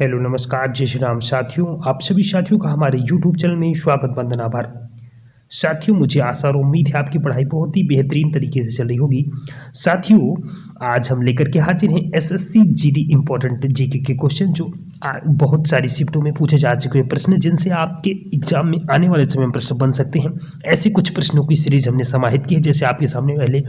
Hello नमस्कार जय श्री राम साथियों, आप सभी साथियों का हमारे YouTube चैनल में स्वागत वंदन आभार। साथियों, मुझे आशा और उम्मीद है आपकी पढ़ाई बहुत ही बेहतरीन तरीके से चल रही होगी। साथियों, आज हम लेकर के हाजिर हैं एसएससी जीडी इंपॉर्टेंट जीके के क्वेश्चन जो बहुत सारी शिफ्टों में पूछे जा चुके हैं प्रश्न, जिनसे आपके एग्जाम में आने वाले समय में प्रश्न बन सकते हैं। ऐसे कुछ प्रश्नों की सीरीज हमने समाहित की है, जैसे आपके सामने पहले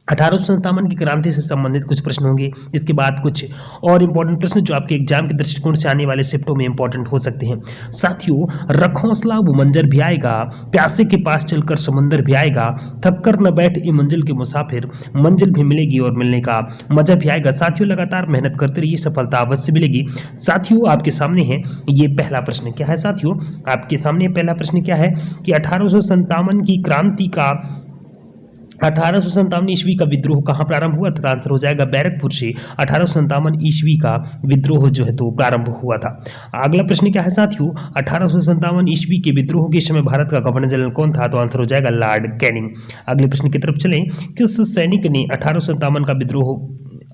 1857 की क्रांति से संबंधित कुछ प्रश्न होंगे। इसके बाद कुछ और इम्पोर्टेंट प्रश्न जो आपके एग्जाम के दृष्टिकोण से आने वाले शिफ्टों में इंपॉर्टेंट हो सकते हैं। साथियों, रख हौसला वो मंजर भी आएगा, प्यासे के पास चलकर समंदर भी आएगा, थक कर न बैठ ई मंजिल के मुसाफिर, मंजिल भी मिलेगी और मिलने का मजा भी आएगा। साथियों, लगातार मेहनत करते रहिए, सफलता अवश्य मिलेगी। साथियों, आपके सामने है ये पहला प्रश्न। क्या है साथियों? आपके सामने पहला प्रश्न क्या है कि 1857 की क्रांति का 1857 ईस्वी का विद्रोह कहाँ प्रारंभ हुआ? तो आंसर हो जाएगा बैरकपुर से 1857 ईस्वी का विद्रोह जो है तो प्रारंभ हुआ था। अगला प्रश्न क्या है साथियों? 1857 ईस्वी के विद्रोह के समय भारत का गवर्नर जनरल कौन था? तो आंसर हो जाएगा लॉर्ड कैनिंग। अगले प्रश्न की तरफ चलें। किस सैनिक ने 1857 का विद्रोह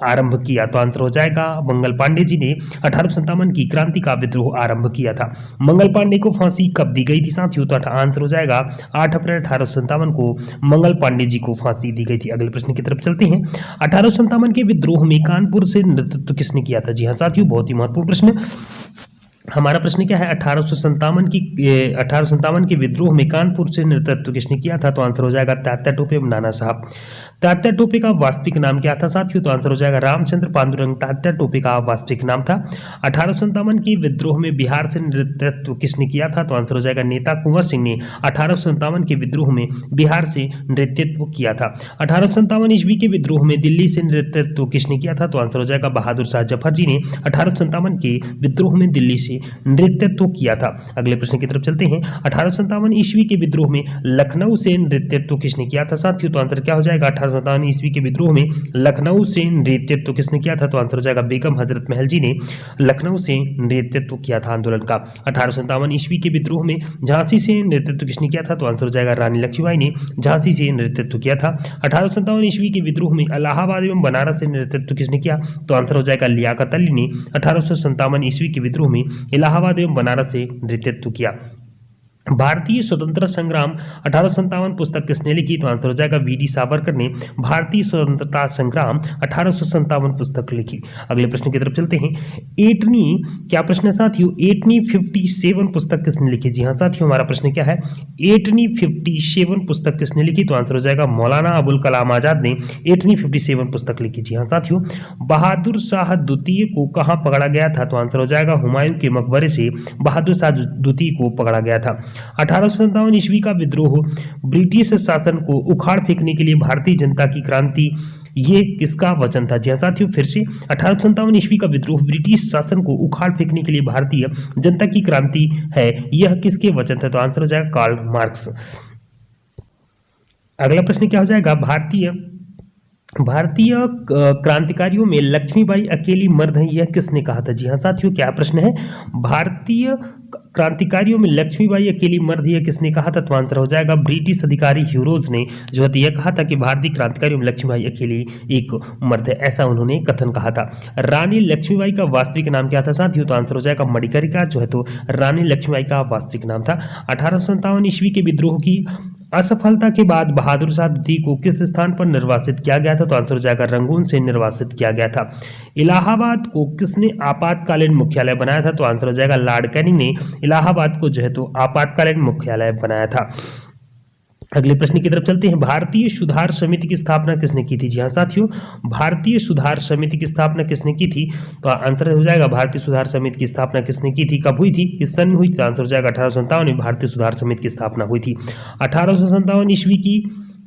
आरंभ किया? तो आंसर हो जाएगा मंगल पांडे जी ने 1857 की क्रांति का विद्रोह आरंभ किया था। मंगल पांडे को फांसी कब दी गई थी साथियों? तो आंसर हो जाएगा 8 अप्रैल 1857 को मंगल पांडे जी को फांसी दी गई थी। अगले प्रश्न की तरफ चलते हैं। 1857 के विद्रोह में कानपुर से नेतृत्व किसने किया था? जी हाँ साथियों, बहुत ही महत्वपूर्ण प्रश्न। हमारा प्रश्न क्या है? 1857 के विद्रोह में कानपुर से नेतृत्व किसने किया था? तो आंसर हो जाएगा तात्या टोपे नाना साहब। तात्या टोपे का वास्तविक नाम क्या था साथियों? तो आंसर हो जाएगा रामचंद्र पांडुरंग तात्या टोपे का वास्तविक नाम था। 1857 के विद्रोह में बिहार से नेतृत्व किसने किया था? तो आंसर हो जाएगा नेता कुंवर सिंह ने 1857 के विद्रोह में बिहार से नेतृत्व किया था। 1857 ईस्वी के विद्रोह में दिल्ली से नेतृत्व किसने किया था? तो आंसर हो जाएगा बहादुर शाह जफर जी ने 1857 के विद्रोह में दिल्ली से नेतृत्व किया था। अगले प्रश्न की तरफ चलते हैं। 1857 ईस्वी के विद्रोह में लखनऊ से नेतृत्व किसने किया था साथियों? तो आंसर क्या हो जाएगा? 1857 ईस्वी के विद्रोह में लखनऊ से नेतृत्व किसने किया था? तो आंसर हो जाएगा बेगम हजरत महल जी ने लखनऊ से नेतृत्व किया था आंदोलन का। 1857 ईस्वी के विद्रोह में झांसी से नेतृत्व किसने किया था? तो आंसर हो जाएगा रानी लक्ष्मीबाई ने झांसी से नेतृत्व किया था। 1857 ईस्वी के विद्रोह में इलाहाबाद एवं बनारस से नेतृत्व किसने किया? तो आंसर हो जाएगा लियाकत अली ने 1857 ईस्वी के विद्रोह में इलाहाबाद एवं बनारस से नेतृत्व किया। भारतीय स्वतंत्रता संग्राम 1857 पुस्तक किसने लिखी? तो आंसर हो जाएगा वी.डी. सावरकर ने भारतीय स्वतंत्रता संग्राम 1857 पुस्तक लिखी। अगले प्रश्न की तरफ चलते हैं। एटनी, क्या प्रश्न है साथियों? एटनी 57 पुस्तक किसने लिखी? जी हाँ साथियों, हमारा प्रश्न क्या है? एटनी 57 पुस्तक किसने लिखी? तो आंसर हो जाएगा मौलाना अबुल कलाम आजाद ने एटनी 57 पुस्तक लिखी। जी हाँ साथियों। बहादुर शाह द्वितीय को कहाँ पकड़ा गया था? तो आंसर हो जाएगा हुमायूं के मकबरे से बहादुर शाह द्वितीय को पकड़ा गया था। 1857 ईस्वी का विद्रोह ब्रिटिश शासन को उखाड़ फेंकने के लिए भारतीय जनता की क्रांति, ये किसका वचन था? जी हाँ साथियों, फिर से 1857 ईस्वी का विद्रोह ब्रिटिश शासन को उखाड़ फेंकने के लिए भारतीय जनता की क्रांति है, यह किसके वचन था? तो आंसर हो जाएगा कार्ल मार्क्स। अगला प्रश्न क्या हो जाएगा? भारतीय क्रांतिकारियों में लक्ष्मीबाई अकेली मर्द है, यह किसने कहा था? जी हाँ साथियों, क्या प्रश्न है? भारतीय क्रांतिकारियों में लक्ष्मीबाई अकेली मर्द यह किसने कहा था? तो आंसर हो जाएगा ब्रिटिश अधिकारी ह्यूरोज ने जो है यह कहा था कि भारतीय क्रांतिकारियों में लक्ष्मीबाई अकेली एक मर्द है, ऐसा उन्होंने कथन कहा था। रानी लक्ष्मीबाई का वास्तविक नाम क्या था साथियों? तो आंसर हो जाएगा मणिकर्णिका जो है तो रानी लक्ष्मीबाई का वास्तविक नाम था। 1857 ईस्वी के विद्रोह की असफलता के बाद बहादुर शाह द्वितीय को किस स्थान पर निर्वासित किया गया था? तो आंसर हो जाएगा रंगून से निर्वासित किया गया था। इलाहाबाद को किसने आपातकालीन मुख्यालय बनाया था? तो आंसर हो जाएगा लॉर्ड कैनिंग ने इलाहाबाद को जो है तो आपातकालीन मुख्यालय बनाया था। अगले प्रश्न की तरफ चलते हैं। भारतीय सुधार समिति की स्थापना किसने की थी? जी हाँ साथियों, भारतीय सुधार समिति की स्थापना किसने की थी? तो आंसर हो जाएगा भारतीय सुधार समिति की स्थापना किसने की थी, कब हुई थी, किस सन में हुई थी? तो आंसर हो जाएगा 1857 में भारतीय सुधार समिति की स्थापना हुई थी। 1857 ईस्वी की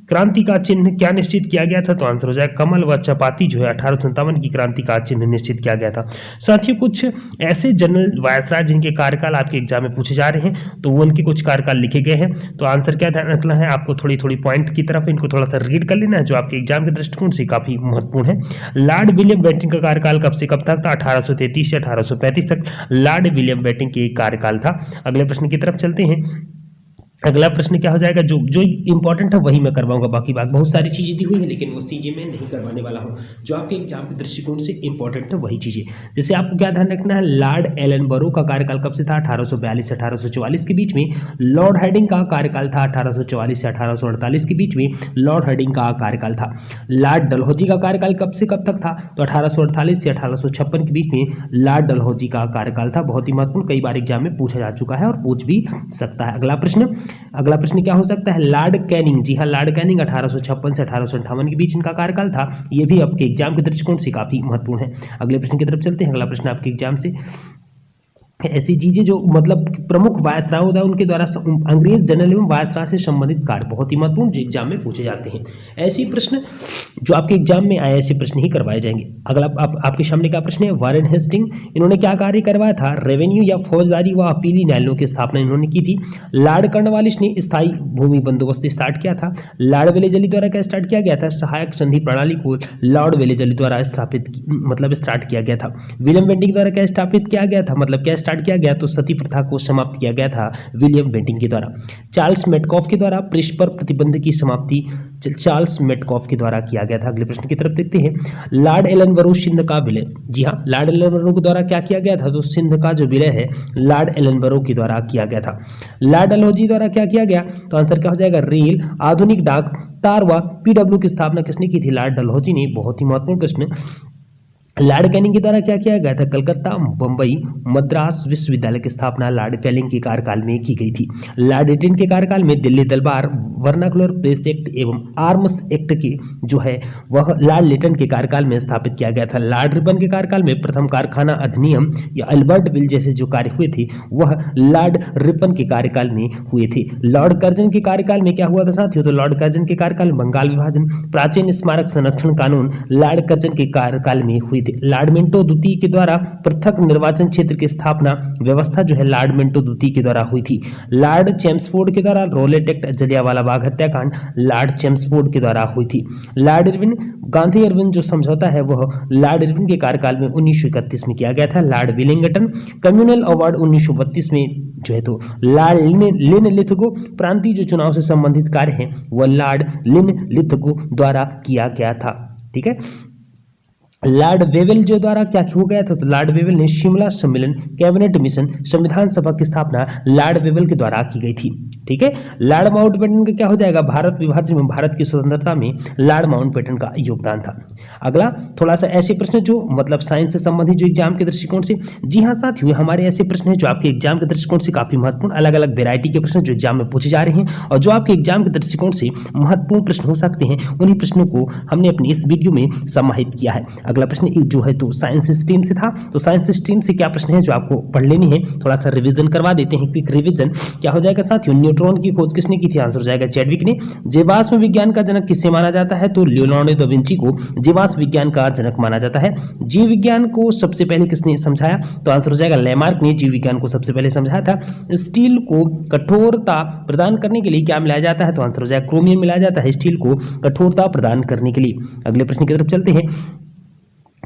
क्रांति का चिन्ह क्या निश्चित किया गया था? तो आंसर हो जाएगा कमल व चपाती जो है 1857 की क्रांति का चिन्ह निश्चित किया गया था। साथियों, कुछ ऐसे जनरल वायसराय जिनके कार्यकाल आपके एग्जाम में पूछे जा रहे हैं, तो वो उनके कुछ कार्यकाल लिखे गए हैं। तो आंसर क्या ध्यान रखना है आपको? थोड़ी थोड़ी पॉइंट की तरफ इनको थोड़ा सा रीड कर लेना है, जो आपके एग्जाम के दृष्टिकोण से काफी महत्वपूर्ण है। लॉर्ड विलियम बेंटिंग का कार्यकाल कब से कब तक था? 1833 से 1835 तक लॉर्ड विलियम बेंटिंग के कार्यकाल था। अगले प्रश्न की तरफ चलते हैं। अगला प्रश्न क्या हो जाएगा, जो जो इंपॉर्टेंट है वही मैं करवाऊंगा, बाकी बात बहुत सारी चीज़ें दी हुई है लेकिन वो चीज़ें मैं नहीं करवाने वाला हूँ। जो आपके एग्जाम के दृष्टिकोण से इंपॉर्टेंट है वही चीज़ें। जैसे आपको क्या ध्यान रखना है, लॉर्ड एलन बरो का कार्यकाल कब से था, 1842 से 1844 के बीच में। लॉर्ड हार्डिंग का कार्यकाल था 1844 से 1848 के बीच में, लॉर्ड हार्डिंग का कार्यकाल था। लॉर्ड डलहौजी का कार्यकाल कब से कब तक था, तो 1848 से 1856 के बीच में लॉर्ड डलहौजी का कार्यकाल था। बहुत ही महत्वपूर्ण, कई बार एग्जाम में पूछा जा चुका है और पूछ भी सकता है। अगला प्रश्न क्या हो सकता है, लॉर्ड कैनिंग। जी हाँ, लॉर्ड कैनिंग 1856 से 1858 के बीच इनका कार्यकाल था। ये भी आपके एग्जाम के दृष्टिकोण से काफी महत्वपूर्ण है। अगले प्रश्न की तरफ चलते हैं। अगला प्रश्न आपके एग्जाम से ऐसी चीजें जो मतलब प्रमुख वायसराय होता है उनके द्वारा अंग्रेज जनरल एवं वायसराय से संबंधित कार्य बहुत ही महत्वपूर्ण जो एग्जाम में पूछे जाते हैं। ऐसे प्रश्न जो आपके एग्जाम में आए ऐसे प्रश्न ही करवाए जाएंगे। अगला आपके सामने क्या प्रश्न है, वारेन हेस्टिंग इन्होंने क्या कार्य करवाया था, रेवेन्यू या फौजदारी व अपीली न्यायालयों की स्थापना इन्होंने की थी। लॉर्ड कॉर्नवालिस ने स्थायी भूमि बंदोबस्त स्टार्ट किया था। लॉर्ड वेलेजली द्वारा क्या स्टार्ट किया गया था, सहायक संधि प्रणाली को लॉर्ड वेलेजली द्वारा स्टार्ट किया गया था। विलियम बेंटिंग द्वारा क्या स्थापित किया गया था, मतलब क्या स्टार्ट किया गया, तो सती प्रथा को समाप्त किया गया था विलियम बेंटिंग के द्वारा। चार्ल्स मेटकॉफ के द्वारा प्रेस पर प्रतिबंध की समाप्ति चार्ल्स मेटकॉफ के द्वारा किया गया था। अगले प्रश्न की तरफ देखते हैं। लॉर्ड एलनबरो सिंध का विलय। जी हाँ, लॉर्ड एलनबरो के द्वारा क्या किया गया था, तो सिंध का जो विलय है लॉर्ड एलनबरो के द्वारा किया गया था। लॉर्ड डलहौजी द्वारा क्या किया गया, तो आंसर क्या हो जाएगा, रेल, आधुनिक डाक, तार व पीडब्ल्यू की स्थापना किसने की थी, लॉर्ड डलहौजी ने। बहुत ही महत्वपूर्ण प्रश्न। लॉर्ड कैनिंग के द्वारा क्या किया गया था, कलकत्ता, बंबई, मद्रास विश्वविद्यालय की स्थापना लॉर्ड कैनिंग के कार्यकाल में की गई थी। लॉर्ड रिटन के कार्यकाल में दिल्ली दरबार वर्नाकुलर प्रेस एक्ट एवं आर्म्स एक्ट की जो है वह लॉर्ड लिटन के कार्यकाल में स्थापित किया गया था। लॉर्ड रिपन के कार्यकाल में प्रथम कारखाना अधिनियम या अल्बर्ट बिल जैसे जो कार्य हुए थे वह लॉर्ड रिपन के कार्यकाल में हुए थे। लॉर्ड कर्जन के कार्यकाल में क्या हुआ था साथियों, तो लॉर्ड कर्जन के कार्यकाल में बंगाल विभाजन, प्राचीन स्मारक संरक्षण कानून लॉर्ड कर्जन के कार्यकाल में हुई। लॉर्ड मिंटो द्वितीय के द्वारा पृथक निर्वाचन क्षेत्र की स्थापना व्यवस्था जो है लॉर्ड मिंटो द्वितीय के द्वारा हुई थी। लॉर्ड चेम्सफोर्ड के द्वारा रोलेट एक्ट, जलियांवाला बाग हत्याकांड लॉर्ड चेम्सफोर्ड के द्वारा हुई थी। लॉर्ड इरविन गांधी इरविन जो समझौता है वह लॉर्ड इरविन के कार्यकाल में 1931 में किया गया था। लॉर्ड विलिंगटन कम्युनल अवार्ड 1932 में जो है तो लॉर्ड लिन लिथगो प्रांतीय जो चुनाव से संबंधित कार्य हैं वह लॉर्ड लिन लिथगो द्वारा किया गया था। ठीक है। लॉर्ड वेवेल जो द्वारा क्या हो गया था, तो लॉर्ड वेवेल ने शिमला सम्मेलन, कैबिनेट मिशन, संविधान सभा की स्थापना लॉर्ड वेवेल के द्वारा की गई थी। ठीक है। लॉर्ड माउंटबेटन का क्या हो जाएगा, भारत विभाजन में भारत की स्वतंत्रता में लॉर्ड माउंटबेटन का योगदान था। अगला थोड़ा सा ऐसे प्रश्न जो मतलब साइंस से संबंधित जो एग्जाम के दृष्टिकोण से, जी हाँ साथियों, हमारे ऐसे प्रश्न हैं जो आपके एग्जाम के दृष्टिकोण से काफी महत्वपूर्ण, अलग अलग वेरायटी के प्रश्न जो एग्जाम में पूछे जा रहे हैं और जो आपके एग्जाम के दृष्टिकोण से महत्वपूर्ण प्रश्न हो सकते हैं, उन्हीं प्रश्नों को हमने अपनी इस वीडियो में समाहित किया है। अगला प्रश्न जो है तो साइंस स्ट्रीम से था, तो साइंस स्ट्रीम से क्या प्रश्न है जो आपको पढ़ लेनी है, थोड़ा सा रिवीजन करवा देते हैं। क्विक रिवीजन क्या हो जाएगा साथियों, न्यूट्रॉन की खोज किसने की थी, आंसर हो जाएगा चैडविक ने। जीवाश्म विज्ञान का जनक किसे माना जाता है, तो लियोनार्डो दा विंची को जीवाश्म विज्ञान का जनक माना जाता है। जीव विज्ञान को सबसे पहले किसने समझाया, तो आंसर हो जाएगा लैमार्क ने जीव विज्ञान को सबसे पहले समझाया था। स्टील को कठोरता प्रदान करने के लिए क्या मिलाया जाता है, तो आंसर हो जाएगा क्रोमियम मिलाया जाता है स्टील को कठोरता प्रदान करने के लिए। अगले प्रश्न की तरफ चलते हैं।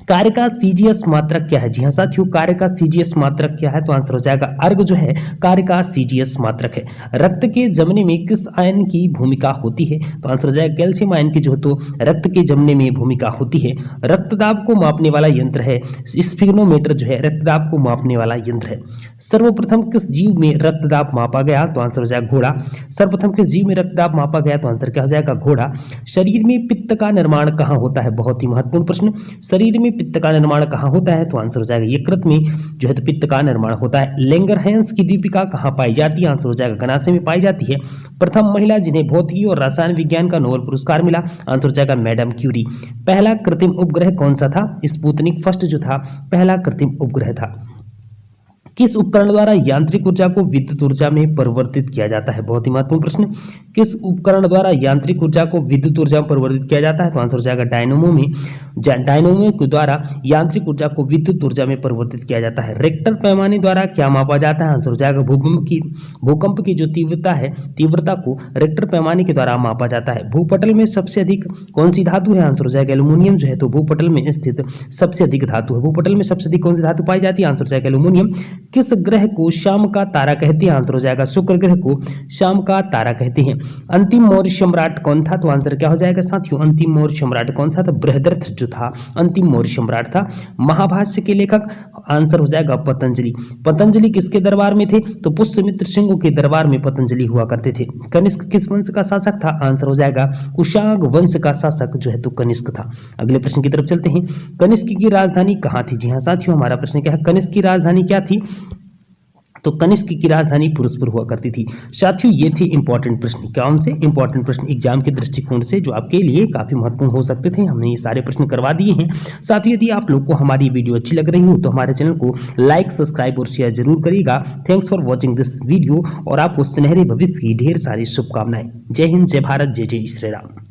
कार्य का सीजीएस मात्रक क्या है, जी हाँ साथियों, कार्य का सीजीएस मात्रक क्या है, तो आंसर हो जाएगा अर्ग जो है कार्य का सीजीएस मात्रक है। रक्त के जमने में किस आयन की भूमिका होती है, तो आंसर हो जाएगा कैल्शियम आयन की जो तो रक्त के जमने में भूमिका होती है। रक्तदाब को मापने वाला यंत्र है स्फिग्नोमीटर, जो है रक्तदाब को मापने वाला यंत्र है। सर्वप्रथम किस जीव में रक्तदाब मापा गया, तो आंसर हो जाएगा घोड़ा। सर्वप्रथम किस जीव में रक्तदाब मापा गया, तो आंसर क्या हो जाएगा घोड़ा। शरीर में पित्त का निर्माण कहाँ होता है, बहुत ही महत्वपूर्ण प्रश्न। शरीर में पित्त का निर्माण कहाँ होता है, तो आंसर हो जाएगा यकृत में जो है तो पित्त का निर्माण होता है। लैंगरहैंस की दीपिका कहाँ पाई जाती है, आंसर हो जाएगा गनासे में पाई जाती है। प्रथम महिला जिन्हें भौतिकी और रसायन विज्ञान का नोबेल पुरस्कार मिला, आंसर हो जाएगा मैडम क्यूरी। पहला कृत्रिम उपग्रह कौन सा था, स्पुतनिक फर्स्ट जो था पहला कृत्रिम उपग्रह था। किस उपकरण द्वारा यांत्रिक ऊर्जा को विद्युत ऊर्जा में परिवर्तित किया जाता है, बहुत ही महत्वपूर्ण प्रश्न। किस उपकरण द्वारा यांत्रिक ऊर्जा को विद्युत ऊर्जा में परिवर्तित किया जाता है, तो आंसर हो जाएगा डायनोमो में। डायनोमो के द्वारा यांत्रिक ऊर्जा को विद्युत ऊर्जा में परिवर्तित किया जाता है। रेक्टर पैमाने द्वारा क्या मापा जाता है, आंसर हो जाएगा भूकंप की जो तीव्रता है, तीव्रता को रेक्टर पैमाने के द्वारा मापा जाता है। भूपटल में सबसे अधिक कौन सी धातु है, आंसर हो जाएगा एल्यूमिनियम जो है तो भूपटल में स्थित सबसे अधिक धातु है। भूपटल में सबसे अधिक कौन सी धातु पाई जाती है, आंसर हो जाएगा एल्यूमिनियम। किस ग्रह को शाम का तारा कहते हैं? आंसर हो जाएगा शुक्र ग्रह को शाम का तारा कहते हैं। अंतिम मौर्य सम्राट कौन था? तो आंसर क्या हो जाएगा साथियों? अंतिम मौर्य सम्राट कौन सा था? बृहद्रथ जो था अंतिम मौर्य सम्राट था। महाभाष्य के लेखक? आंसर हो जाएगा पतंजलि। पतंजलि किसके दरबार में थे? तो पुष्यमित्र सिंह के दरबार में पतंजलि हुआ करते थे। कनिष्क किस वंश का शासक था? आंसर हो जाएगा कुशाग वंश का शासक जो है तो कनिष्क था। अगले प्रश्न की तरफ चलते हैं। कनिष्क की राजधानी कहाँ थी? जी हाँ साथियों, हमारा प्रश्न क्या है? कनिष्क की राजधानी क्या थी? तो कनिष्क की राजधानी पुरुषपुर हुआ करती थी। साथियों ये थे इंपॉर्टेंट प्रश्न। कौन से इंपॉर्टेंट प्रश्न? एग्जाम के दृष्टिकोण से जो आपके लिए काफी महत्वपूर्ण हो सकते थे, हमने ये सारे प्रश्न करवा दिए हैं। साथियों यदि आप लोग को हमारी वीडियो अच्छी लग रही हो तो हमारे चैनल को लाइक, सब्सक्राइब और शेयर जरूर करिएगा। Thanks for watching this video और आपको सुनहरे भविष्य की ढेर सारी शुभकामनाएं। जय हिंद, जय भारत, जय जय श्री राम।